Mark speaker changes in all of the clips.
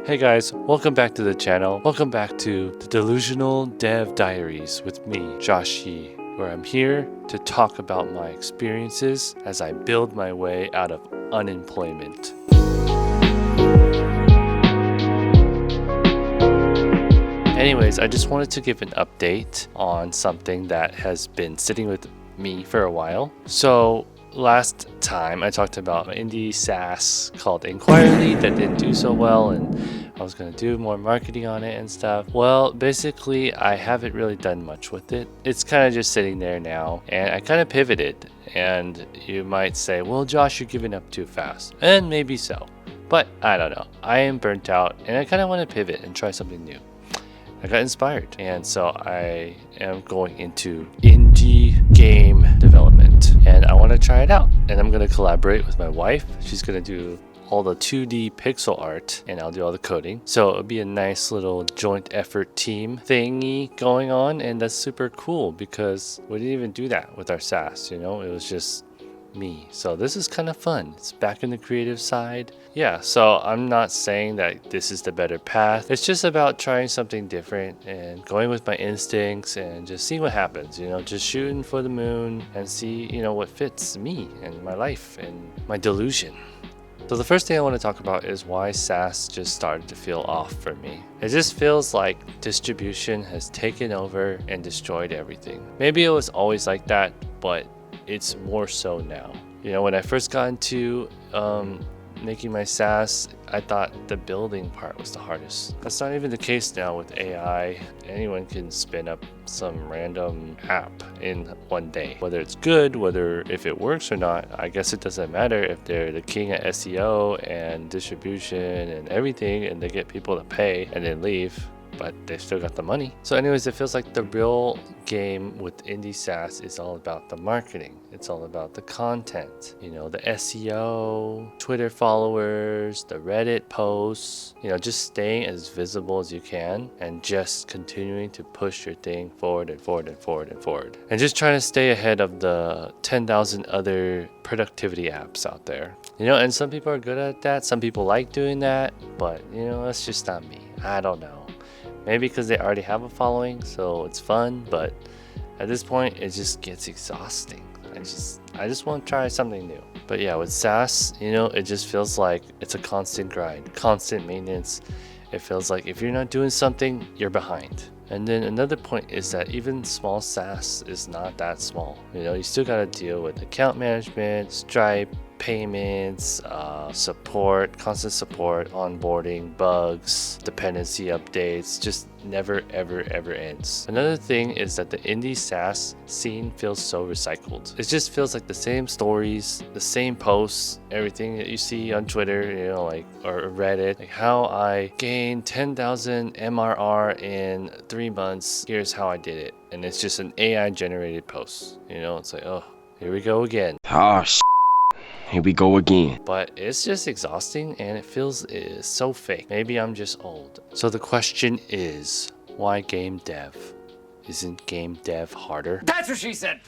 Speaker 1: Hey guys, welcome back to the channel. Welcome back to the Delusional Dev Diaries with me, Josh Yee, where I'm here to talk about my experiences as I build my way out of unemployment. Anyways, I just wanted to give an update on something that has been sitting with me for a while. So last time I talked about an indie SaaS called InquireLead that didn't do so well, and I was going to do more marketing on it and stuff. Well, basically I haven't really done much with it. It's kind of just sitting there now, and I kind of pivoted. And you might say, well, Josh, you're giving up too fast. And maybe so, but I don't know. I am burnt out and I kind of want to pivot and try something new. I got inspired, and so I am going into indie game development, and I want to try it out. And I'm going to collaborate with my wife. She's going to do all the 2D pixel art, and I'll do all the coding. So it'll be a nice little joint effort team thingy going on, and that's super cool because we didn't even do that with our SaaS. It was just me. So this is kind of fun. It's back in the creative side. Yeah, so I'm not saying that this is the better path. It's just about trying something different and going with my instincts and just seeing what happens, just shooting for the moon and see, what fits me and my life and my delusion. So the first thing I want to talk about is why SaaS just started to feel off for me. It just feels like distribution has taken over and destroyed everything. Maybe it was always like that, but it's more so now. When I first got into making my SaaS, I thought the building part was the hardest. That's not even the case now with AI. Anyone can spin up some random app in one day. Whether it's good, if it works or not, I guess it doesn't matter if they're the king at SEO and distribution and everything, and they get people to pay and then leave, but they've still got the money. So anyways, it feels like the real game with indie SaaS is all about the marketing. It's all about the content, the SEO, Twitter followers, the Reddit posts, just staying as visible as you can and just continuing to push your thing forward and forward and forward and forward. And just trying to stay ahead of the 10,000 other productivity apps out there. And some people are good at that. Some people like doing that, but that's just not me. I don't know. Maybe because they already have a following, so it's fun, but at this point, it just gets exhausting. I just want to try something new. But yeah, with SaaS, it just feels like it's a constant grind, constant maintenance. It feels like if you're not doing something, you're behind. And then another point is that even small SaaS is not that small. You still got to deal with account management, Stripe, payments, support, constant support, onboarding, bugs, dependency updates, just never ever ends. Another thing is that the indie SaaS scene feels so recycled. It just feels like the same stories, the same posts, everything that you see on Twitter, or Reddit, like how I gained 10,000 MRR in 3 months, here's how I did it. And it's just an AI generated post. It's like, oh, here we go again.
Speaker 2: Oh, here we go again.
Speaker 1: But it's just exhausting, and it feels so fake. Maybe I'm just old. So the question is, why game dev? Isn't game dev harder?
Speaker 3: That's what she said.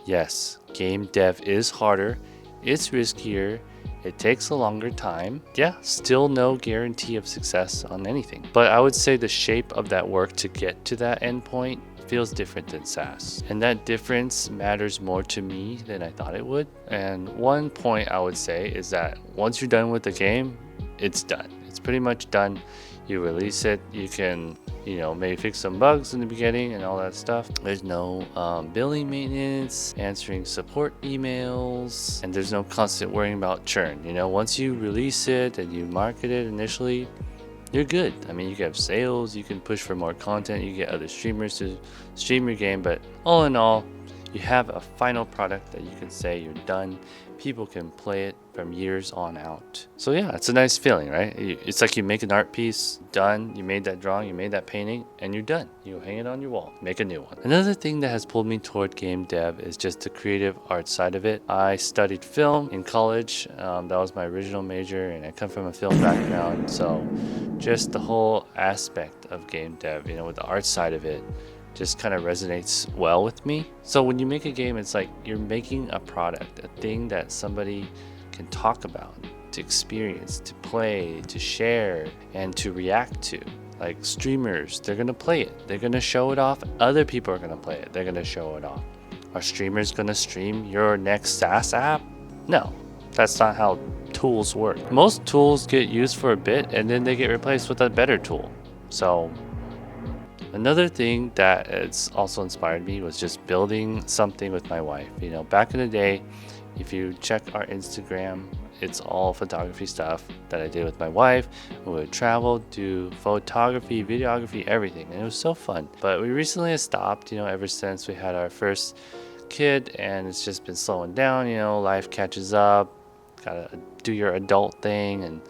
Speaker 1: Yes, game dev is harder. It's riskier. It takes a longer time. Yeah, still no guarantee of success on anything. But I would say the shape of that work to get to that endpoint feels different than SaaS. And that difference matters more to me than I thought it would. And one point I would say is that once you're done with the game, it's done. It's pretty much done. You release it, you can maybe fix some bugs in the beginning and all that stuff. There's no billing maintenance, answering support emails, and there's no constant worrying about churn. Once you release it and you market it initially, you're good. You can have sales, you can push for more content, you get other streamers to stream your game, but all in all, you have a final product that you can say you're done. People can play it from years on out. So yeah, it's a nice feeling, right? It's like you make an art piece, done, you made that drawing, you made that painting, and you're done. You hang it on your wall, make a new one. Another thing that has pulled me toward game dev is just the creative art side of it. I studied film in college. That was my original major, and I come from a film background. So just the whole aspect of game dev, with the art side of it, just kind of resonates well with me. So when you make a game, it's like you're making a product, a thing that somebody can talk about, to experience, to play, to share, and to react to. Like streamers, they're gonna play it, they're gonna show it off, other people are gonna play it, they're gonna show it off. Are streamers gonna stream your next SaaS app? No, that's not how tools work. Most tools get used for a bit and then they get replaced with a better tool. So another thing that it's also inspired me was just building something with my wife. You know, back in the day, if you check our Instagram, it's all photography stuff that I did with my wife. We would travel, do photography, videography, everything, and it was so fun. But we recently have stopped, you know, ever since we had our first kid, and it's just been slowing down. You know, life catches up, gotta do your adult thing, and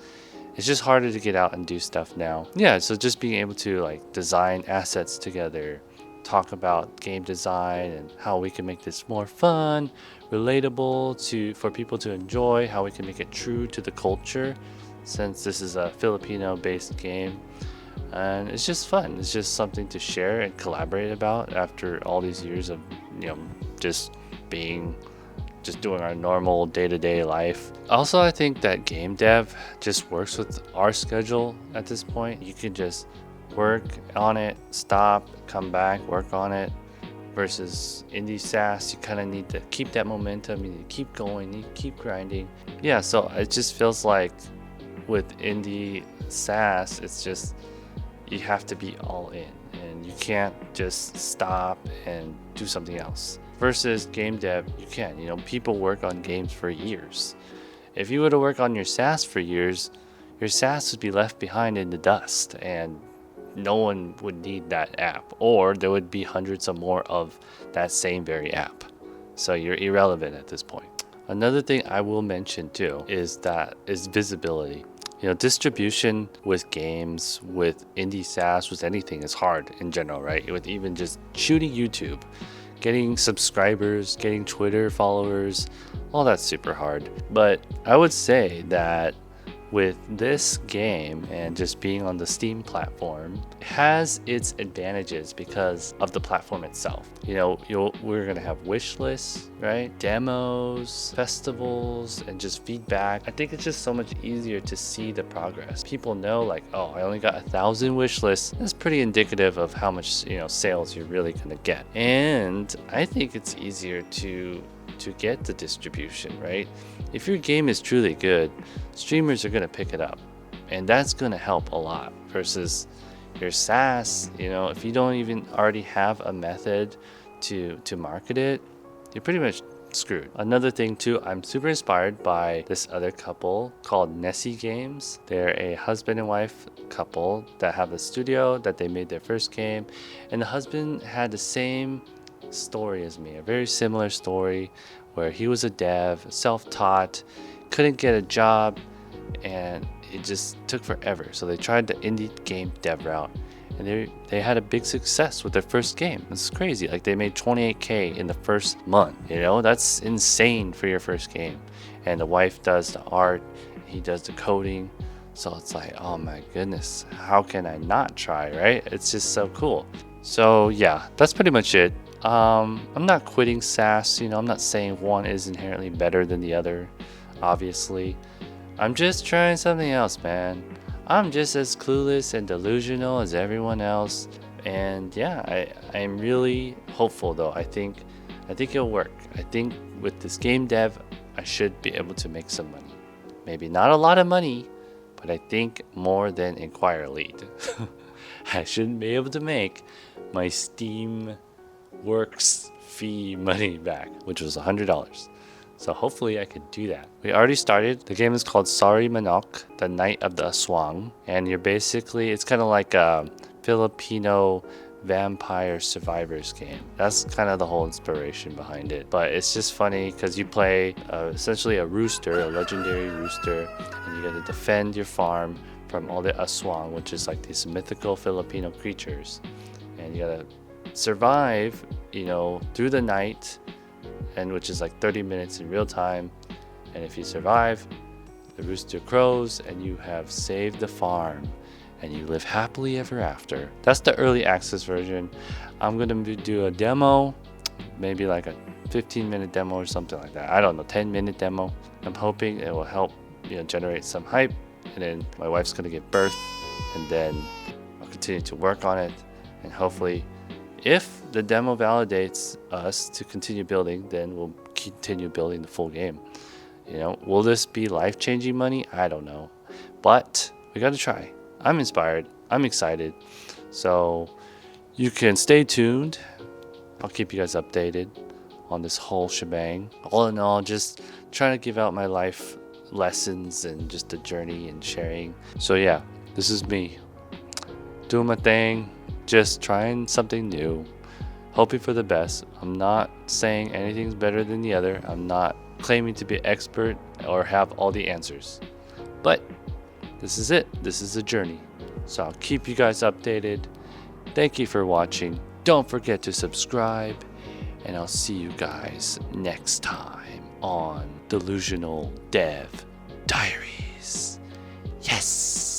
Speaker 1: it's just harder to get out and do stuff now. Yeah, so just being able to like design assets together, talk about game design and how we can make this more fun, relatable for people to enjoy, how we can make it true to the culture, since this is a Filipino based game. And it's just fun. It's just something to share and collaborate about after all these years of, you know, just doing our normal day-to-day life. Also, I think that game dev just works with our schedule at this point. You can just work on it, stop, come back, work on it, versus indie SaaS, you kind of need to keep that momentum, you need to keep going, you need to keep grinding. Yeah, so it just feels like with indie SaaS, it's just you have to be all in and you can't just stop and do something else. Versus game dev, you can. You know, people work on games for years. If you were to work on your SaaS for years, your SaaS would be left behind in the dust and no one would need that app, or there would be hundreds of more of that same very app. So you're irrelevant at this point. Another thing I will mention too is visibility. You know, distribution with games, with indie SaaS, with anything is hard in general, right? With even just shooting YouTube, getting subscribers, getting Twitter followers, all that's super hard. But I would say that with this game and just being on the Steam platform, it has its advantages because of the platform itself. You know, we're gonna have wish lists, right? Demos, festivals, and just feedback. I think it's just so much easier to see the progress. People know like, oh, I only got 1,000 wish lists. That's pretty indicative of how much, you know, sales you're really gonna get. And I think it's easier to get the distribution, right? If your game is truly good, streamers are gonna pick it up, and that's gonna help a lot. Versus your SaaS, you know, if you don't even already have a method to market it, you're pretty much screwed. Another thing too, I'm super inspired by this other couple called Nessie Games. They're a husband and wife couple that have a studio that they made their first game, and the husband had the same story as me, a very similar story where he was a dev, self-taught, couldn't get a job, and it just took forever. So they tried the indie game dev route, and they had a big success with their first game. It's crazy. Like, they made 28K in the first month. You know, that's insane for your first game. And the wife does the art, he does the coding. So it's like, oh my goodness, how can I not try, right? It's just so cool. So yeah, that's pretty much it. I'm not quitting SaaS, you know, I'm not saying one is inherently better than the other, obviously. I'm just trying something else, man. I'm just as clueless and delusional as everyone else. And yeah, I'm really hopeful though. I think it'll work. I think with this game dev, I should be able to make some money. Maybe not a lot of money, but I think more than InquireLead. I should be able to make my Steam Works fee money back, which was $100. So hopefully I could do that. We already started. The game is called Sarimanok, the Night of the Swan, and it's kind of like a Filipino vampire survivors game. That's kind of the whole inspiration behind it. But it's just funny because you play essentially a rooster, a legendary rooster, and you got to defend your farm from all the aswang, which is like these mythical Filipino creatures, and you got to survive, you know, through the night, and which is like 30 minutes in real time. And if you survive, the rooster crows and you have saved the farm and you live happily ever after. That's the early access version. I'm gonna do a demo, maybe like a 15-minute demo or something like that. I don't know, 10-minute demo. I'm hoping it will help generate some hype, and then my wife's gonna give birth, and then I'll continue to work on it, and hopefully, if the demo validates us to continue building, then we'll continue building the full game. Will this be life-changing money? I don't know, but we gotta try. I'm inspired. I'm excited. So you can stay tuned. I'll keep you guys updated on this whole shebang. All in all, just trying to give out my life lessons and just the journey and sharing. So yeah, this is me doing my thing, just trying something new, hoping for the best. I'm not saying anything's better than the other. I'm not claiming to be an expert or have all the answers, but this is it. This is a journey. So I'll keep you guys updated. Thank you for watching. Don't forget to subscribe, and I'll see you guys next time on Delusional Dev Diaries. Yes!